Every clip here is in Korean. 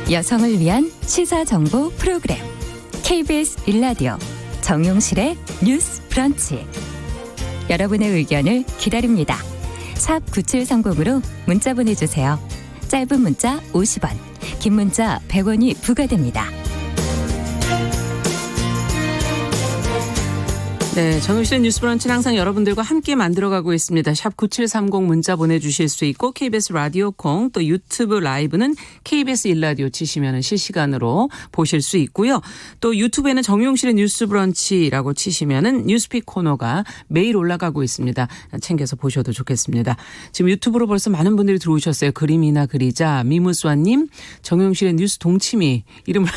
여성을 위한 시사정보 프로그램 KBS 일라디오 정용실의 뉴스 브런치. 여러분의 의견을 기다립니다. 샵 9730으로 문자 보내주세요. 짧은 문자 50원, 긴 문자 100원이 부과됩니다. 네, 정용실의 뉴스 브런치는 항상 여러분들과 함께 만들어가고 있습니다. 샵 9730 문자 보내주실 수 있고 KBS 라디오 콩 또 유튜브 라이브는 KBS 일라디오 치시면 실시간으로 보실 수 있고요. 또 유튜브에는 정용실의 뉴스 브런치라고 치시면 뉴스픽 코너가 매일 올라가고 있습니다. 챙겨서 보셔도 좋겠습니다. 지금 유튜브로 벌써 많은 분들이 들어오셨어요. 그림이나 그리자, 미무스와님, 정용실의 뉴스 동치미 이름을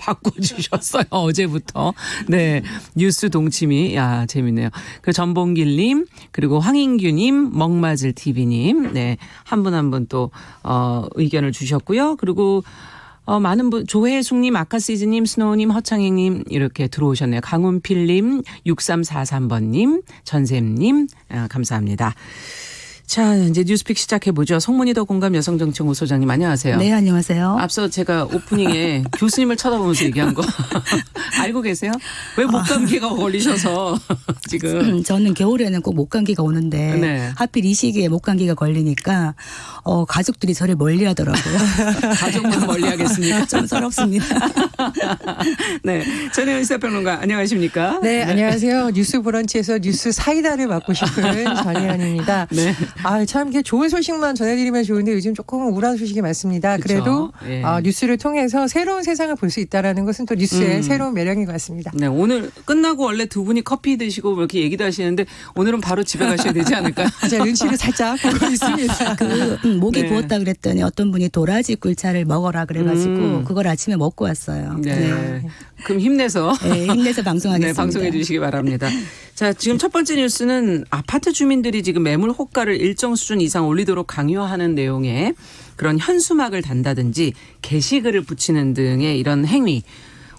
바꿔주셨어요. 어제부터. 네, 뉴스 동치미. 야, 재밌네요. 그 전봉길님, 그리고 황인규님, 먹맞을 TV님, 네, 한 분 한 분 또 의견을 주셨고요. 그리고 많은 분, 조혜숙님, 아카시즈님, 스노우님, 허창행님 이렇게 들어오셨네요. 강훈필님, 6343번님, 전샘님, 감사합니다. 자, 이제 뉴스픽 시작해보죠. 성문이 더 공감 여성정치연구소 소장님 안녕하세요. 네, 안녕하세요. 앞서 제가 오프닝에 교수님을 쳐다보면서 얘기한 거 알고 계세요? 왜 목감기가 걸리셔서 지금. 저는 겨울에는 꼭 목감기가 오는데 네. 하필 이 시기에 목감기가 걸리니까 가족들이 저를 멀리하더라고요. 가족만 멀리하겠습니까? 좀 서럽습니다. 네, 전혜연 시사평론가 안녕하십니까? 네, 안녕하세요. 뉴스 브런치에서 뉴스 사이다를 맡고 싶은 전혜연입니다. 네. 참 이렇게 좋은 소식만 전해드리면 좋은데 요즘 조금 우울한 소식이 많습니다. 그쵸? 그래도 예. 뉴스를 통해서 새로운 세상을 볼 수 있다는 것은 또 뉴스의 새로운 매력인 것 같습니다. 네, 오늘 끝나고 원래 두 분이 커피 드시고 이렇게 얘기도 하시는데 오늘은 바로 집에 가셔야 되지 않을까요? 제가 눈치를 살짝 보고 있습니다. 목이 네. 부었다 그랬더니 어떤 분이 도라지 꿀차를 먹어라 그래가지고 그걸 아침에 먹고 왔어요. 네. 그럼 힘내서. 네, 힘내서 방송하겠습니다. 네, 방송해 주시기 바랍니다. 자, 지금 첫 번째 뉴스는 아파트 주민들이 지금 매물 호가를 일정 수준 이상 올리도록 강요하는 내용의 그런 현수막을 단다든지 게시글을 붙이는 등의 이런 행위.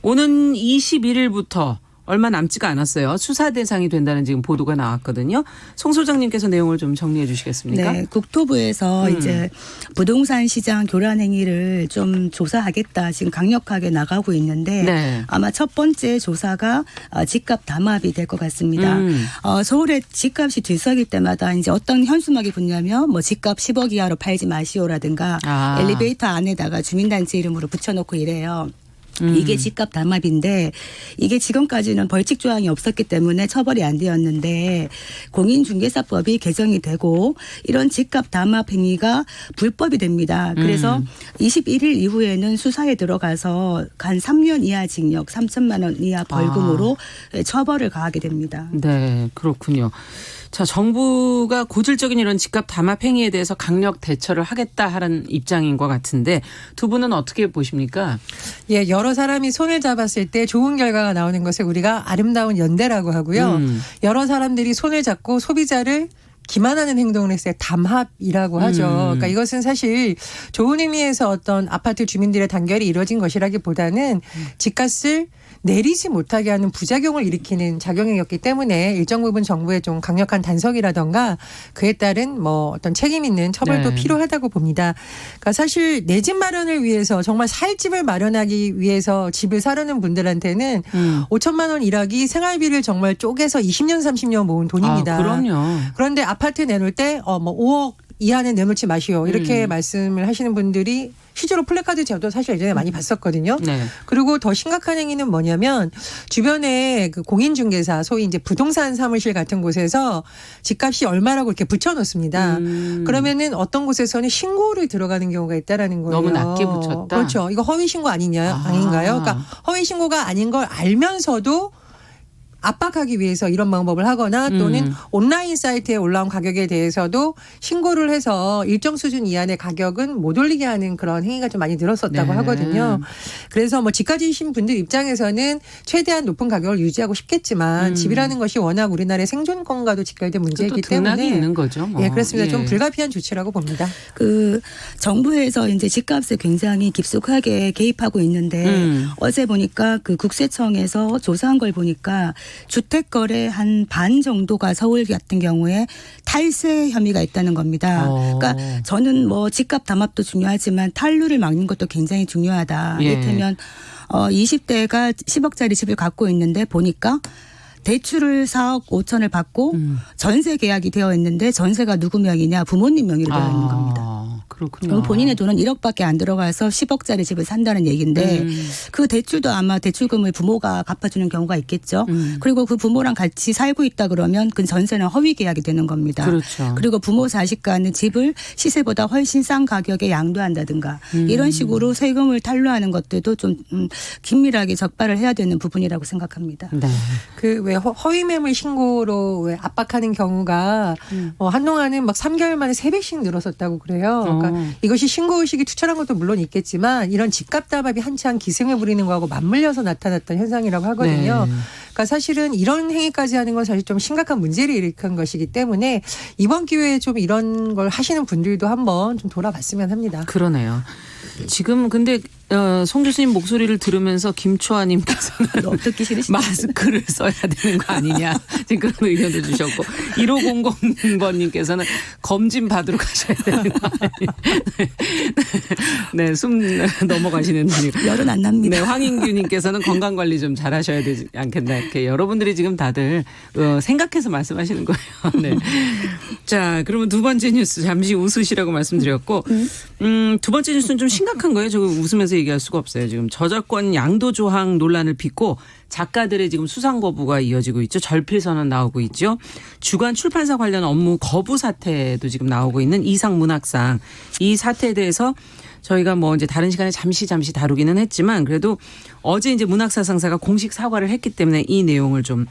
오는 21일부터 얼마 남지가 않았어요. 수사 대상이 된다는 지금 보도가 나왔거든요. 송 소장님께서 내용을 좀 정리해 주시겠습니까? 네, 국토부에서 이제 부동산 시장 교란 행위를 좀 조사하겠다 지금 강력하게 나가고 있는데 네. 아마 첫 번째 조사가 집값 담합이 될 것 같습니다. 서울의 집값이 들썩일 때마다 이제 어떤 현수막이 붙냐면 뭐 집값 10억 이하로 팔지 마시오라든가 엘리베이터 안에다가 주민단체 이름으로 붙여놓고 이래요. 이게 집값 담합인데 이게 지금까지는 벌칙 조항이 없었기 때문에 처벌이 안 되었는데 공인중개사법이 개정이 되고 이런 집값 담합 행위가 불법이 됩니다. 그래서 21일 이후에는 수사에 들어가서 간 3년 이하 징역 3천만 원 이하 벌금으로 처벌을 가하게 됩니다. 네, 그렇군요. 자, 정부가 고질적인 이런 집값 담합 행위에 대해서 강력 대처를 하겠다 하는 입장인 것 같은데 두 분은 어떻게 보십니까? 예, 여러 사람이 손을 잡았을 때 좋은 결과가 나오는 것을 우리가 아름다운 연대라고 하고요. 여러 사람들이 손을 잡고 소비자를 기만하는 행동을 했을 때 담합이라고 하죠. 그러니까 이것은 사실 좋은 의미에서 어떤 아파트 주민들의 단결이 이루어진 것이라기보다는 집값을 내리지 못하게 하는 부작용을 일으키는 작용이었기 때문에 일정 부분 정부의 좀 강력한 단속이라던가 그에 따른 뭐 어떤 책임 있는 처벌도 네. 필요하다고 봅니다. 그러니까 사실 내 집 마련을 위해서 정말 살 집을 마련하기 위해서 집을 사려는 분들한테는 5천만 원 일하기 생활비를 정말 쪼개서 20년 30년 모은 돈입니다. 그럼요. 그런데 아파트 내놓을 때 뭐 5억 이하는 내놓지 마시오 이렇게 말씀을 하시는 분들이 실제로 플래카드 저도 사실 예전에 많이 봤었거든요. 네. 그리고 더 심각한 행위는 뭐냐면 주변에 그 공인중개사 소위 이제 부동산 사무실 같은 곳에서 집값이 얼마라고 이렇게 붙여놓습니다. 그러면은 어떤 곳에서는 신고를 들어가는 경우가 있다라는 거예요. 너무 낮게 붙였다. 그렇죠. 이거 허위 신고 아닌가요? 그러니까 허위 신고가 아닌 걸 알면서도 압박하기 위해서 이런 방법을 하거나 또는 온라인 사이트에 올라온 가격에 대해서도 신고를 해서 일정 수준 이하의 가격은 못 올리게 하는 그런 행위가 좀 많이 늘었었다고 네. 하거든요. 그래서 뭐 집 가지신 분들 입장에서는 최대한 높은 가격을 유지하고 싶겠지만 집이라는 것이 워낙 우리나라의 생존권과도 직결된 문제이기 때문에 있는 거죠. 뭐. 예, 그렇습니다. 예. 좀 불가피한 조치라고 봅니다. 그 정부에서 이제 집값에 굉장히 깊숙하게 개입하고 있는데 어제 보니까 그 국세청에서 조사한 걸 보니까 주택 거래 한 반 정도가 서울 같은 경우에 탈세 혐의가 있다는 겁니다. 그러니까 저는 뭐 집값 담합도 중요하지만 탈루를 막는 것도 굉장히 중요하다. 예. 이를테면 20대가 10억짜리 집을 갖고 있는데 보니까 대출을 4억 5천을 받고 전세 계약이 되어 있는데 전세가 누구 명이냐 부모님 명의로 되어 있는 겁니다. 그렇군요. 그럼 본인의 돈은 1억밖에 안 들어가서 10억짜리 집을 산다는 얘기인데 그 대출도 아마 대출금을 부모가 갚아주는 경우가 있겠죠. 그리고 그 부모랑 같이 살고 있다 그러면 그 전세는 허위 계약이 되는 겁니다. 그렇죠. 그리고 부모 자식 간의 집을 시세보다 훨씬 싼 가격에 양도한다든가 이런 식으로 세금을 탈루하는 것들도 좀 긴밀하게 적발을 해야 되는 부분이라고 생각합니다. 네. 그 왜 허위 매물 신고로 왜 압박하는 경우가 한동안은 막 3개월 만에 3배씩 늘었었다고 그래요. 그러니까 이것이 신고 의식이 투철한 것도 물론 있겠지만 이런 집값 담합이 한창 기승을 부리는 거하고 맞물려서 나타났던 현상이라고 하거든요. 네. 그러니까 사실은 이런 행위까지 하는 건 사실 좀 심각한 문제를 일으킨 것이기 때문에 이번 기회에 좀 이런 걸 하시는 분들도 한번 좀 돌아봤으면 합니다. 그러네요. 지금 근데 송 교수님 목소리를 들으면서 김초아님께서는 듣기 싫으시죠? 마스크를 써야 되는 거 아니냐 지금 그런 의견도 주셨고 1500번님께서는 검진 받으러 가셔야 되는 거 아니냐. 네, 숨 넘어가시는 분이. 열은 안 납니다. 네, 황인규님께서는 건강관리 좀 잘하셔야 되지 않겠나 이렇게 여러분들이 지금 다들 생각해서 말씀하시는 거예요. 네. 자, 그러면 두 번째 뉴스 잠시 웃으시라고 말씀드렸고 두 번째 뉴스는 좀 심각한 거예요. 저 웃으면서 얘기할 수가 없어요. 지금 저작권 양도 조항 논란을 빚고 작가들의 지금 수상 거부가 이어지고 있죠. 절필선언 나오고 있죠. 주간 출판사 관련 업무 거부 사태도 지금 나오고 있는 이상 문학상. 이 사태에 대해서 저희가 뭐 이제 다른 시간에 잠시 다루기는 했지만 그래도 어제 이제 문학사상사가 공식 사과를 했기 때문에 이 내용을 좀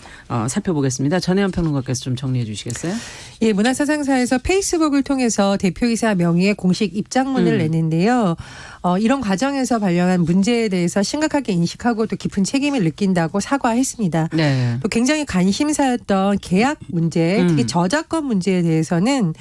살펴보겠습니다. 전혜연 평론가께서 좀 정리해 주시겠어요? 예, 문학사상사에서 페이스북을 통해서 대표이사 명의의 공식 입장문을 냈는데요. 이런 과정에서 발생한 문제에 대해서 심각하게 인식하고 또 깊은 책임을 느낀다고 사과했습니다. 네. 또 굉장히 관심사였던 계약 문제, 특히 저작권 문제에 대해서는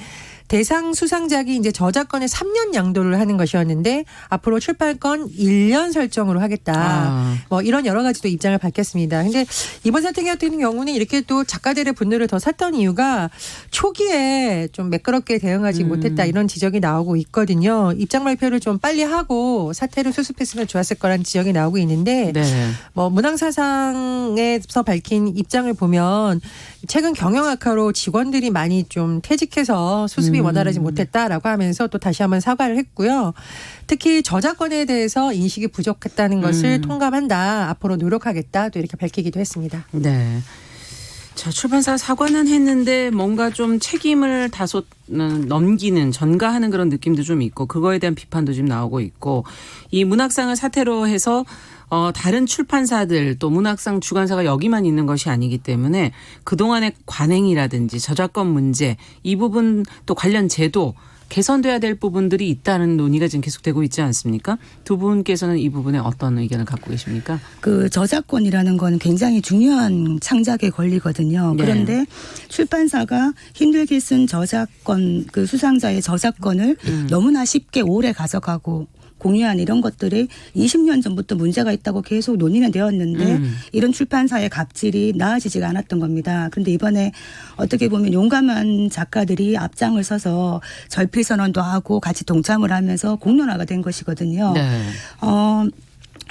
대상 수상작이 이제 저작권의 3년 양도를 하는 것이었는데 앞으로 출판권 1년 설정으로 하겠다. 뭐 이런 여러 가지 또 입장을 밝혔습니다. 근데 이번 사태 같은 경우는 이렇게 또 작가들의 분노를 더 샀던 이유가 초기에 좀 매끄럽게 대응하지 못했다 이런 지적이 나오고 있거든요. 입장 발표를 좀 빨리 하고 사태를 수습했으면 좋았을 거라는 지적이 나오고 있는데 네. 뭐 문학사상에서 밝힌 입장을 보면 최근 경영 악화로 직원들이 많이 좀 퇴직해서 수습이 원활하지 못했다라고 하면서 또 다시 한번 사과를 했고요. 특히 저작권에 대해서 인식이 부족했다는 것을 통감한다. 앞으로 노력하겠다. 또 이렇게 밝히기도 했습니다. 네. 자, 출판사 사과는 했는데 뭔가 좀 책임을 다소 넘기는 전가하는 그런 느낌도 좀 있고 그거에 대한 비판도 지금 나오고 있고 이 문학상을 사태로 해서 다른 출판사들 또 문학상 주관사가 여기만 있는 것이 아니기 때문에 그동안의 관행이라든지 저작권 문제 이 부분 또 관련 제도 개선돼야 될 부분들이 있다는 논의가 지금 계속되고 있지 않습니까? 두 분께서는 이 부분에 어떤 의견을 갖고 계십니까? 그 저작권이라는 건 굉장히 중요한 창작의 권리거든요. 네. 그런데 출판사가 힘들게 쓴 저작권 그 수상자의 저작권을 너무나 쉽게 오래 가져가고 공유한 이런 것들이 20년 전부터 문제가 있다고 계속 논의는 되었는데 이런 출판사의 갑질이 나아지지가 않았던 겁니다. 그런데 이번에 어떻게 보면 용감한 작가들이 앞장을 서서 절필선언도 하고 같이 동참을 하면서 공론화가 된 것이거든요. 네.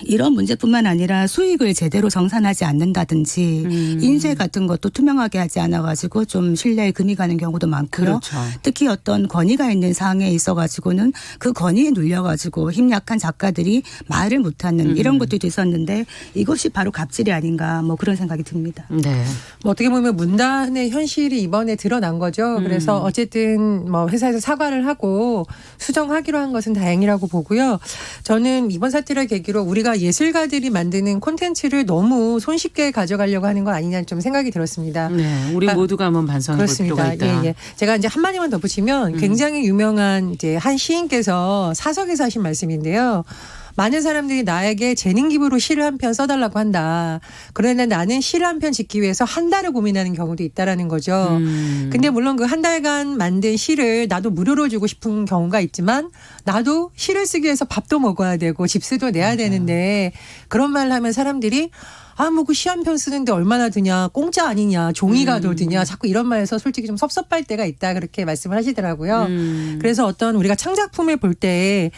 이런 문제뿐만 아니라 수익을 제대로 정산하지 않는다든지 인쇄 같은 것도 투명하게 하지 않아가지고 좀 신뢰에 금이 가는 경우도 많고요. 그렇죠. 특히 어떤 권위가 있는 사항에 있어가지고는 그 권위에 눌려가지고 힘 약한 작가들이 말을 못하는 이런 것들도 있었는데 이것이 바로 갑질이 아닌가 뭐 그런 생각이 듭니다. 네. 뭐 어떻게 보면 문단의 현실이 이번에 드러난 거죠. 그래서 어쨌든 뭐 회사에서 사과를 하고 수정하기로 한 것은 다행이라고 보고요. 저는 이번 사태를 계기로 우리가 예술가들이 만드는 콘텐츠를 너무 손쉽게 가져가려고 하는 거 아니냐는 좀 생각이 들었습니다. 네. 우리 모두가 한번 반성해 볼 필요가 있다. 예, 예. 제가 이제 한마디만 덧붙이면 굉장히 유명한 이제 한 시인께서 사석에서 하신 말씀인데요. 많은 사람들이 나에게 재능 기부로 시를 한 편 써달라고 한다. 그러나 나는 시를 한 편 짓기 위해서 한 달을 고민하는 경우도 있다라는 거죠. 근데 물론 그 한 달간 만든 시를 나도 무료로 주고 싶은 경우가 있지만 나도 시를 쓰기 위해서 밥도 먹어야 되고 집세도 내야 되는데 그런 말을 하면 사람들이 뭐 그 시한 편 쓰는데 얼마나 드냐, 공짜 아니냐, 종이가 더 드냐, 자꾸 이런 말에서 솔직히 좀 섭섭할 때가 있다 그렇게 말씀을 하시더라고요. 그래서 어떤 우리가 창작품을 볼 때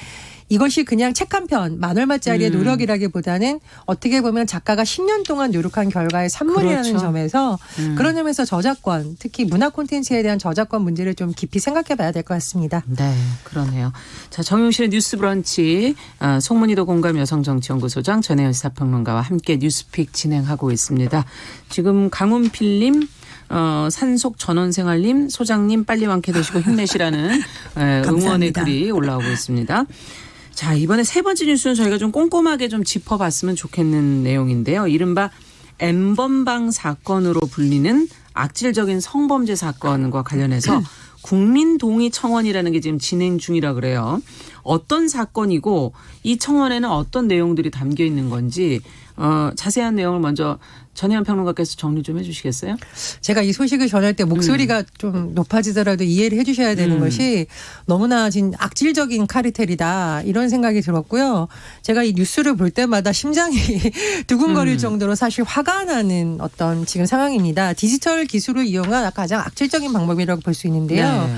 이것이 그냥 책 한 편, 10,000원짜리의 노력이라기보다는 어떻게 보면 작가가 10년 동안 노력한 결과의 산물이라는 그렇죠. 점에서 그런 점에서 저작권, 특히 문화 콘텐츠에 대한 저작권 문제를 좀 깊이 생각해 봐야 될 것 같습니다. 네, 그러네요. 자, 정용실의 뉴스 브런치, 송문희도 공감 여성정치연구소장 전혜연 시사평론가와 함께 뉴스픽 진행하고 있습니다. 지금 강훈필님, 산속 전원생활님, 소장님 빨리 완쾌되시고 힘내시라는 응원의 글이 올라오고 있습니다. 자, 이번에 세 번째 뉴스는 저희가 좀 꼼꼼하게 좀 짚어봤으면 좋겠는 내용인데요. 이른바 N번방 사건으로 불리는 악질적인 성범죄 사건과 관련해서 국민동의 청원이라는 게 지금 진행 중이라 그래요. 어떤 사건이고 이 청원에는 어떤 내용들이 담겨 있는 건지 자세한 내용을 먼저 전혜연 평론가께서 정리 좀 해 주시겠어요? 제가 이 소식을 전할 때 목소리가 좀 높아지더라도 이해를 해 주셔야 되는 것이 너무나 악질적인 카르텔이다 이런 생각이 들었고요. 제가 이 뉴스를 볼 때마다 심장이 두근거릴 정도로 사실 화가 나는 어떤 지금 상황입니다. 디지털 기술을 이용한 가장 악질적인 방법이라고 볼 수 있는데요. 네.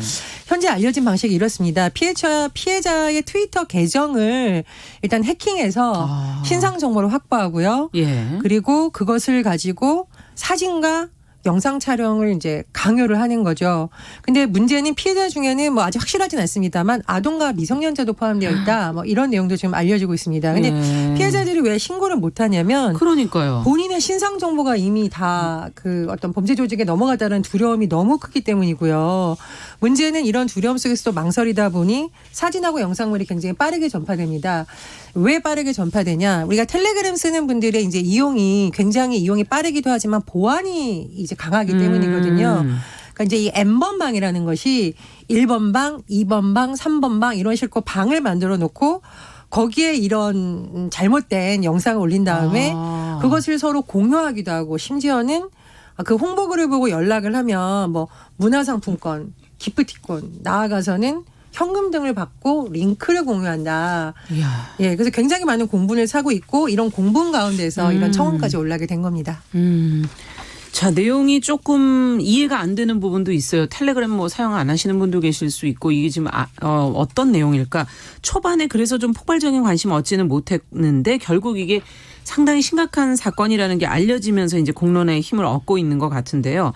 현재 알려진 방식이 이렇습니다. 피해자의 트위터 계정을 일단 해킹해서 신상 정보를 확보하고요. 예. 그리고 그것을 가지고 사진과 영상 촬영을 이제 강요를 하는 거죠. 근데 문제는 피해자 중에는 뭐 아직 확실하진 않습니다만 아동과 미성년자도 포함되어 있다. 뭐 이런 내용도 지금 알려지고 있습니다. 근데 피해자들이 왜 신고를 못 하냐면 그러니까요. 본인의 신상 정보가 이미 다 그 어떤 범죄 조직에 넘어가다는 두려움이 너무 크기 때문이고요. 문제는 이런 두려움 속에서도 망설이다 보니 사진하고 영상물이 굉장히 빠르게 전파됩니다. 왜 빠르게 전파되냐? 우리가 텔레그램 쓰는 분들의 이제 굉장히 이용이 빠르기도 하지만 보안이 이제 강하기 때문이거든요. 그러니까 이제 이 N번방이라는 것이 1번 방, 2번 방, 3번 방 이런 식으로 방을 만들어 놓고 거기에 이런 잘못된 영상을 올린 다음에 그것을 서로 공유하기도 하고 심지어는 그 홍보글을 보고 연락을 하면 뭐 문화상품권, 기프티콘 나아가서는 현금 등을 받고 링크를 공유한다. 이야. 예, 그래서 굉장히 많은 공분을 사고 있고 이런 공분 가운데서 이런 청원까지 올라게 된 겁니다. 자, 내용이 조금 이해가 안 되는 부분도 있어요. 텔레그램 뭐 사용 안 하시는 분도 계실 수 있고 이게 지금 어떤 내용일까? 초반에 그래서 좀 폭발적인 관심을 얻지는 못했는데 결국 이게 상당히 심각한 사건이라는 게 알려지면서 이제 공론의 힘을 얻고 있는 것 같은데요.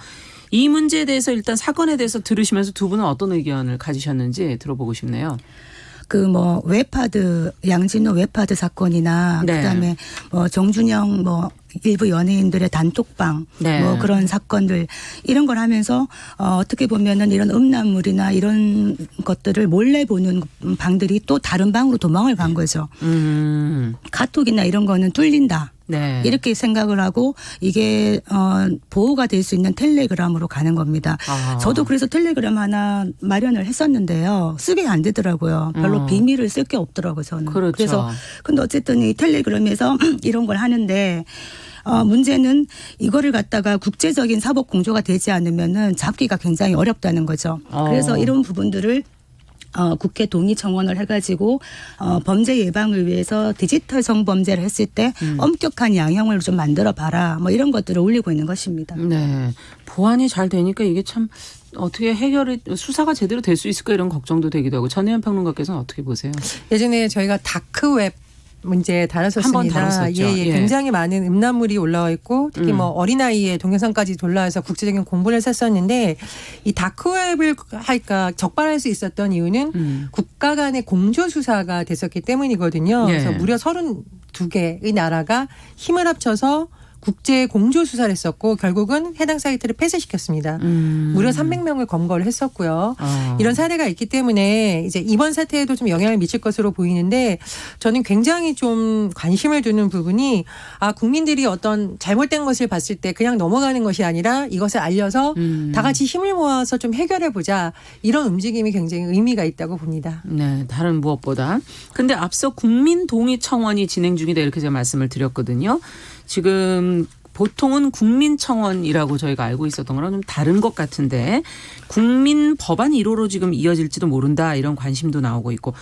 이 문제에 대해서 일단 사건에 대해서 들으시면서 두 분은 어떤 의견을 가지셨는지 들어보고 싶네요. 웹하드 양진호 웹하드 사건이나 네. 그다음에 정준영 일부 연예인들의 단톡방 네. 그런 사건들 이런 걸 하면서 어떻게 보면은 이런 음란물이나 이런 것들을 몰래 보는 방들이 또 다른 방으로 도망을 간 거죠. 카톡이나 이런 거는 뚫린다. 네. 이렇게 생각을 하고 이게 보호가 될 수 있는 텔레그램으로 가는 겁니다. 저도 그래서 텔레그램 하나 마련을 했었는데요. 쓰게 안 되더라고요. 별로 비밀을 쓸 게 없더라고요. 저는. 그렇죠. 그래서 근데 어쨌든 이 텔레그램에서 이런 걸 하는데 문제는 이거를 갖다가 국제적인 사법 공조가 되지 않으면은 잡기가 굉장히 어렵다는 거죠. 그래서 이런 부분들을 국회 동의 청원을 해가지고 범죄 예방을 위해서 디지털 성범죄를 했을 때 엄격한 양형을 좀 만들어 봐라. 뭐 이런 것들을 올리고 있는 것입니다. 네. 보안이 잘 되니까 이게 참 어떻게 수사가 제대로 될 수 있을까 이런 걱정도 되기도 하고 전혜연 평론가께서는 어떻게 보세요? 예전에 저희가 다크웹 문제 다뤘었습니다. 한번 다뤘었죠. 예. 굉장히 많은 음란물이 올라와 있고 특히 어린아이의 동영상까지 올라와서 국제적인 공분을 샀었는데 이 다크웹을 적발할 수 있었던 이유는 국가 간의 공조 수사가 됐었기 때문이거든요. 예. 그래서 무려 32개의 나라가 힘을 합쳐서 국제 공조 수사를 했었고 결국은 해당 사이트를 폐쇄시켰습니다. 무려 300명을 검거를 했었고요. 이런 사례가 있기 때문에 이제 이번 사태에도 좀 영향을 미칠 것으로 보이는데 저는 굉장히 좀 관심을 두는 부분이 국민들이 어떤 잘못된 것을 봤을 때 그냥 넘어가는 것이 아니라 이것을 알려서 다 같이 힘을 모아서 좀 해결해 보자 이런 움직임이 굉장히 의미가 있다고 봅니다. 네, 다른 무엇보다. 근데 앞서 국민동의 청원이 진행 중이다 이렇게 제가 말씀을 드렸거든요. 지금 보통은 국민청원이라고 저희가 알고 있었던 거랑 좀 다른 것 같은데 국민 법안 1호로 지금 이어질지도 모른다 이런 관심도 나오고 있고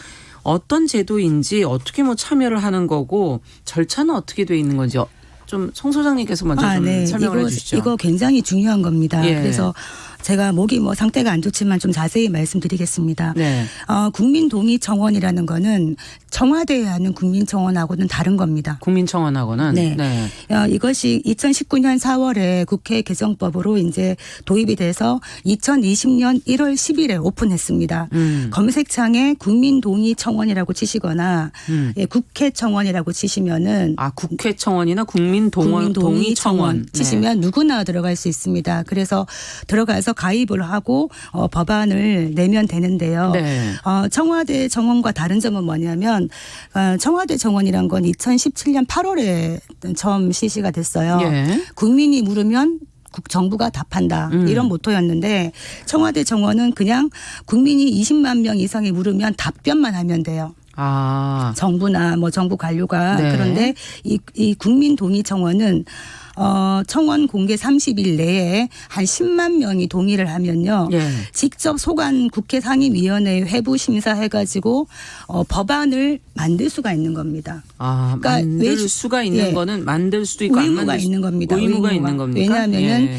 어떤 제도인지 어떻게 참여를 하는 거고 절차는 어떻게 돼 있는 건지 좀 송 소장님께서 먼저 좀 네. 설명을 해주시죠. 이거 굉장히 중요한 겁니다. 예. 그래서 제가 목이 상태가 안 좋지만 좀 자세히 말씀드리겠습니다. 네. 국민동의청원이라는 거는 청와대에 하는 국민청원하고는 다른 겁니다. 국민청원하고는 네. 이것이 2019년 4월에 국회 개정법으로 이제 도입이 돼서 2020년 1월 10일에 오픈했습니다. 검색창에 국민동의청원이라고 치시거나 국회청원이라고 치시면은 국회청원이나 국민동의청원 치시면 누구나 들어갈 수 있습니다. 그래서 들어가서 가입을 하고 법안을 내면 되는데요. 네. 청와대 정원과 다른 점은 뭐냐면 청와대 정원이란 건 2017년 8월에 처음 실시가 됐어요. 예. 국민이 물으면 정부가 답한다. 이런 모토였는데 청와대 정원은 그냥 국민이 20만 명 이상이 물으면 답변만 하면 돼요. 정부나 정부 관료가. 네. 그런데 이 국민동의청원은 청원 공개 30일 내에 한 10만 명이 동의를 하면요. 예. 직접 소관 국회 상임위원회에 회부 심사해가지고 법안을 만들 수가 있는 겁니다. 그러니까 만들 수가 있는 거는 만들 수도 있고 의무가 안 만들 있는 겁니다. 의무가 있는 겁니까? 왜냐하면은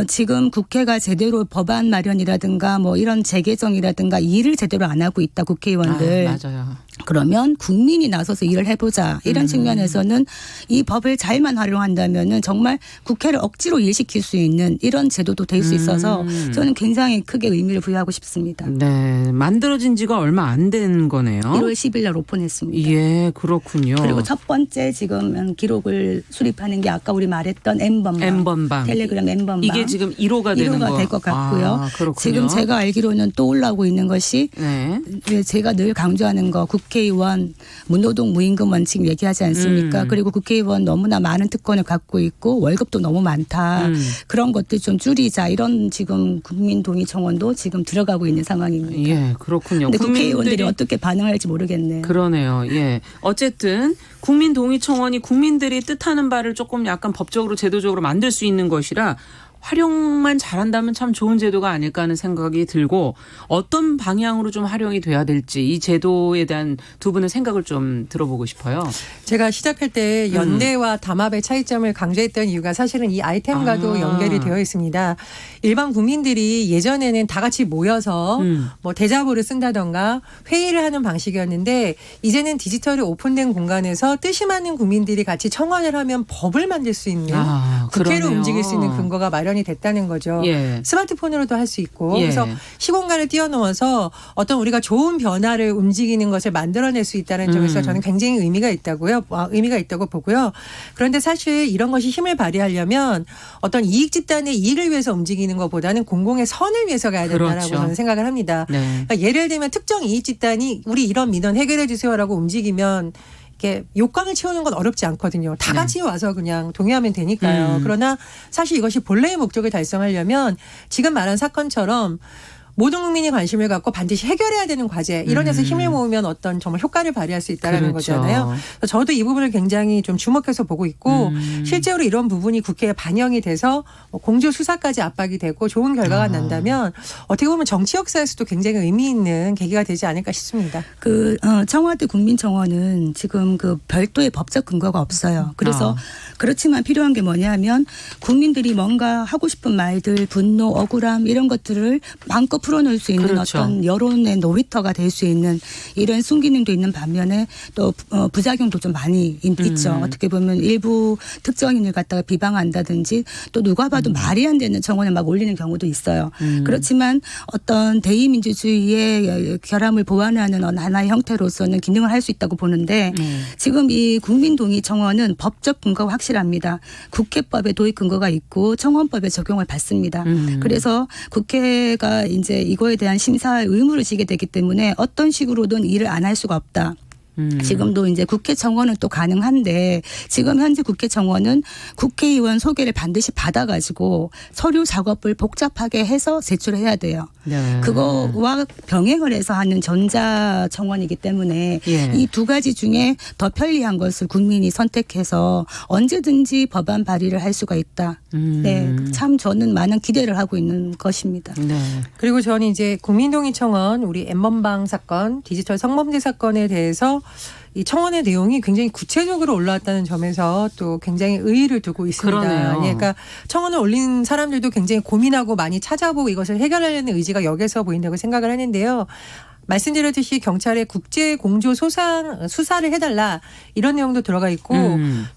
지금 국회가 제대로 법안 마련이라든가 이런 재개정이라든가 일을 제대로 안 하고 있다 국회의원들. 맞아요. 그러면 국민이 나서서 일을 해보자. 이런 측면에서는 이 법을 잘만 활용한다면은 정말 국회를 억지로 일시킬 수 있는 이런 제도도 될 수 있어서 저는 굉장히 크게 의미를 부여하고 싶습니다. 네, 만들어진 지가 얼마 안 된 거네요. 1월 10일 날 오픈했습니다. 예, 그렇군요. 그리고 첫 번째 지금 기록을 수립하는 게 아까 우리 말했던 N번방. 텔레그램 N번방. 이게 지금 1호가 되는 거. 1호가 될 것 같고요. 그렇군요. 지금 제가 알기로는 또 올라오고 있는 것이 제가 늘 강조하는 거 국회의원 무노동 무임금 원칙 얘기하지 않습니까? 그리고 국회의원 너무나 많은 특권을 갖고 있고 월급도 너무 많다. 그런 것들 좀 줄이자. 이런 지금 국민동의청원도 지금 들어가고 있는 상황입니다. 예, 그렇군요. 근데 국회의원들이 어떻게 반응할지 모르겠네요. 그러네요. 예. 어쨌든 국민동의청원이 국민들이 뜻하는 바를 조금 약간 법적으로 제도적으로 만들 수 있는 것이라 활용만 잘한다면 참 좋은 제도가 아닐까 하는 생각이 들고 어떤 방향으로 좀 활용이 돼야 될지 이 제도에 대한 두 분의 생각을 좀 들어보고 싶어요. 제가 시작할 때 연대와 담합의 차이점을 강조했던 이유가 사실은 이 아이템과도 연결이 되어 있습니다. 일반 국민들이 예전에는 다 같이 모여서 대자보를 쓴다던가 회의를 하는 방식이었는데 이제는 디지털이 오픈된 공간에서 뜻이 맞는 국민들이 같이 청원을 하면 법을 만들 수 있는 국회를 그러네요. 움직일 수 있는 근거가 마련이 됐다는 거죠. 예. 스마트폰으로도 할 수 있고. 예. 그래서 시공간을 뛰어넘어서 어떤 우리가 좋은 변화를 움직이는 것을 만들어낼 수 있다는 점에서 저는 굉장히 의미가 있다고 보고요. 그런데 사실 이런 것이 힘을 발휘하려면 어떤 이익 집단의 이익을 위해서 움직이는 것보다는 공공의 선을 위해서 가야 된다라고 그렇죠. 저는 생각을 합니다. 네. 그러니까 예를 들면 특정 이익 집단이 우리 이런 민원 해결해 주세요라고 움직이면 이렇게 욕광을 채우는 건 어렵지 않거든요. 다 같이 와서 그냥 동의하면 되니까요. 그러나 사실 이것이 본래의 목적을 달성하려면 지금 말한 사건처럼 모든 국민이 관심을 갖고 반드시 해결해야 되는 과제 이런 데서 힘을 모으면 어떤 정말 효과를 발휘할 수 있다는 거잖아요. 저도 이 부분을 굉장히 좀 주목해서 보고 있고 실제로 이런 부분이 국회에 반영이 돼서 공조 수사까지 압박이 되고 좋은 결과가 난다면 어떻게 보면 정치 역사에서도 굉장히 의미 있는 계기가 되지 않을까 싶습니다. 청와대 국민청원은 지금 별도의 법적 근거가 없어요. 그래서 그렇지만 필요한 게 뭐냐면 국민들이 뭔가 하고 싶은 말들, 분노, 억울함 이런 것들을 마음껏 풀어놓을 수 있는 그렇죠. 어떤 여론의 놀이터가 될 수 있는 이런 순기능도 있는 반면에 또 부작용도 좀 많이 있죠. 어떻게 보면 일부 특정인을 갖다가 비방한다든지 또 누가 봐도 말이 안 되는 청원을 막 올리는 경우도 있어요. 그렇지만 어떤 대의민주주의의 결함을 보완하는 하나의 형태로서는 기능을 할 수 있다고 보는데 지금 이 국민동의청원은 법적 근거가 확실합니다. 국회법에 도입 근거가 있고 청원법에 적용을 받습니다. 그래서 국회가 이제 이거에 대한 심사의 의무를 지게 되기 때문에 어떤 식으로든 일을 안 할 수가 없다. 지금도 이제 국회 청원은 또 가능한데 지금 현재 국회 청원은 국회의원 소개를 반드시 받아가지고 서류 작업을 복잡하게 해서 제출해야 돼요. 네. 그거와 병행을 해서 하는 전자 청원이기 때문에 이 두 가지 중에 더 편리한 것을 국민이 선택해서 언제든지 법안 발의를 할 수가 있다. 네, 참 저는 많은 기대를 하고 있는 것입니다. 네. 그리고 저는 이제 국민동의청원 우리 N번방 사건 디지털 성범죄 사건에 대해서 이 청원의 내용이 굉장히 구체적으로 올라왔다는 점에서 또 굉장히 의의를 두고 있습니다. 그러네요. 그러니까 청원을 올린 사람들도 굉장히 고민하고 많이 찾아보고 이것을 해결하려는 의지가 여기서 보인다고 생각을 하는데요. 말씀드렸듯이 경찰에 국제 공조 수사를 해달라 이런 내용도 들어가 있고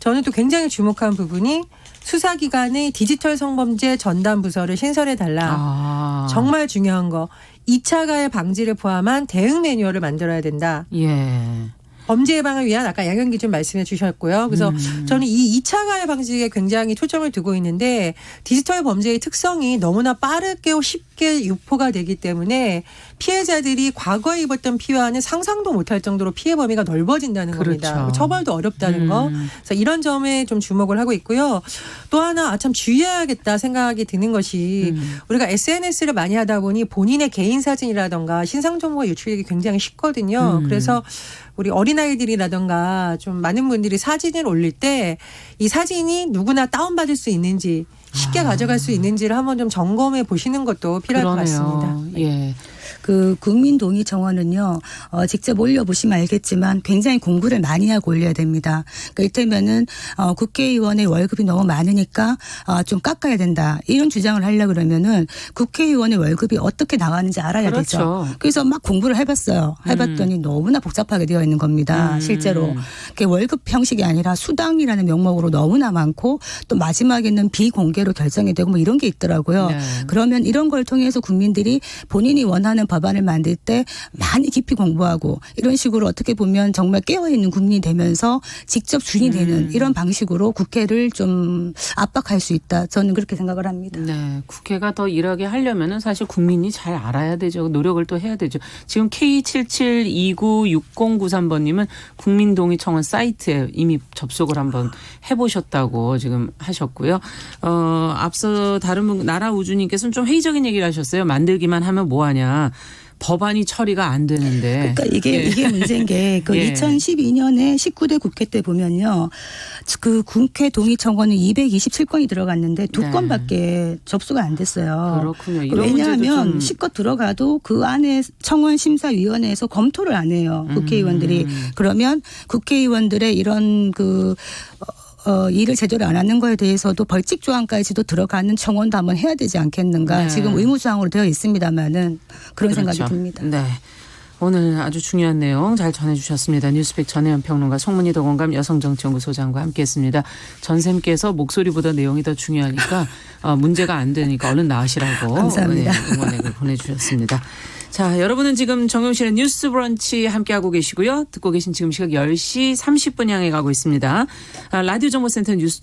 저는 또 굉장히 주목한 부분이 수사기관의 디지털 성범죄 전담 부서를 신설해달라. 정말 중요한 거. 2차 가해 방지를 포함한 대응 매뉴얼을 만들어야 된다. 예. 범죄 예방을 위한 아까 양현 기준 말씀해 주셨고요. 그래서 저는 이 2차 가해 방지에 굉장히 초점을 두고 있는데 디지털 범죄의 특성이 너무나 빠르게 쉽게 유포가 되기 때문에 피해자들이 과거에 입었던 피해와는 상상도 못할 정도로 피해 범위가 넓어진다는 겁니다. 그렇죠. 처벌도 어렵다는 거. 그래서 이런 점에 좀 주목을 하고 있고요. 또 하나 참 주의해야겠다 생각이 드는 것이 우리가 SNS를 많이 하다 보니 본인의 개인 사진이라든가 신상 정보가 유출되기 굉장히 쉽거든요. 그래서 우리 어린아이들이라든가 좀 많은 분들이 사진을 올릴 때 이 사진이 누구나 다운받을 수 있는지 쉽게 가져갈 수 있는지를 한번 좀 점검해 보시는 것도 필요할 것 같습니다. 예. 그 국민동의 청원은요, 직접 올려보시면 알겠지만 굉장히 공부를 많이 하고 올려야 됩니다. 그러니까 이를테면은, 국회의원의 월급이 너무 많으니까, 좀 깎아야 된다. 이런 주장을 하려고 그러면은 국회의원의 월급이 어떻게 나가는지 알아야 그렇죠. 되죠. 그래서 막 공부를 해봤어요. 해봤더니 너무나 복잡하게 되어 있는 겁니다. 실제로. 그게 월급 형식이 아니라 수당이라는 명목으로 너무나 많고 또 마지막에는 비공개로 결정이 되고 뭐 이런 게 있더라고요. 네. 그러면 이런 걸 통해서 국민들이 본인이 원하는 법안을 만들 때 많이 깊이 공부하고 이런 식으로 어떻게 보면 정말 깨어있는 국민이 되면서 직접 주인이 되는 이런 방식으로 국회를 좀 압박할 수 있다. 저는 그렇게 생각을 합니다. 네, 국회가 더 일하게 하려면은 사실 국민이 잘 알아야 되죠. 노력을 또 해야 되죠. 지금 K77296093번님은 국민동의청원 사이트에 이미 접속을 한번 해보셨다고 지금 하셨고요. 앞서 다른 분 나라우주님께서는 좀 회의적인 얘기를 하셨어요. 만들기만 하면 뭐하냐. 법안이 처리가 안 되는데. 그러니까 이게 문제인 게 그 예. 2012년에 19대 국회 때 보면요. 그 국회 동의 청원은 227건이 들어갔는데 2건밖에 접수가 안 됐어요. 그렇군요. 이런 왜냐하면 문제도 실컷 들어가도 그 안에 청원 심사위원회에서 검토를 안 해요. 국회의원들이. 그러면 국회의원들의 이런 일을 제대로 안 하는 거에 대해서도 벌칙 조항까지도 들어가는 청원도 한번 해야 되지 않겠는가. 네. 지금 의무조항으로 되어 있습니다만은 그런 그렇죠. 생각이 듭니다. 네. 오늘 아주 중요한 내용 잘 전해주셨습니다. 뉴스백 전혜연 평론가, 송문희 더공감 여성정치연구소장과 함께했습니다. 전쌤께서 목소리보다 내용이 더 중요하니까 문제가 안 되니까 얼른 나으시라고 감사합니다. 응원액을 보내주셨습니다. 자, 여러분은 지금 정용실의 뉴스 브런치 함께하고 계시고요. 듣고 계신 지금 시각 10시 30분 향해 가고 있습니다. 라디오 정보센터 뉴스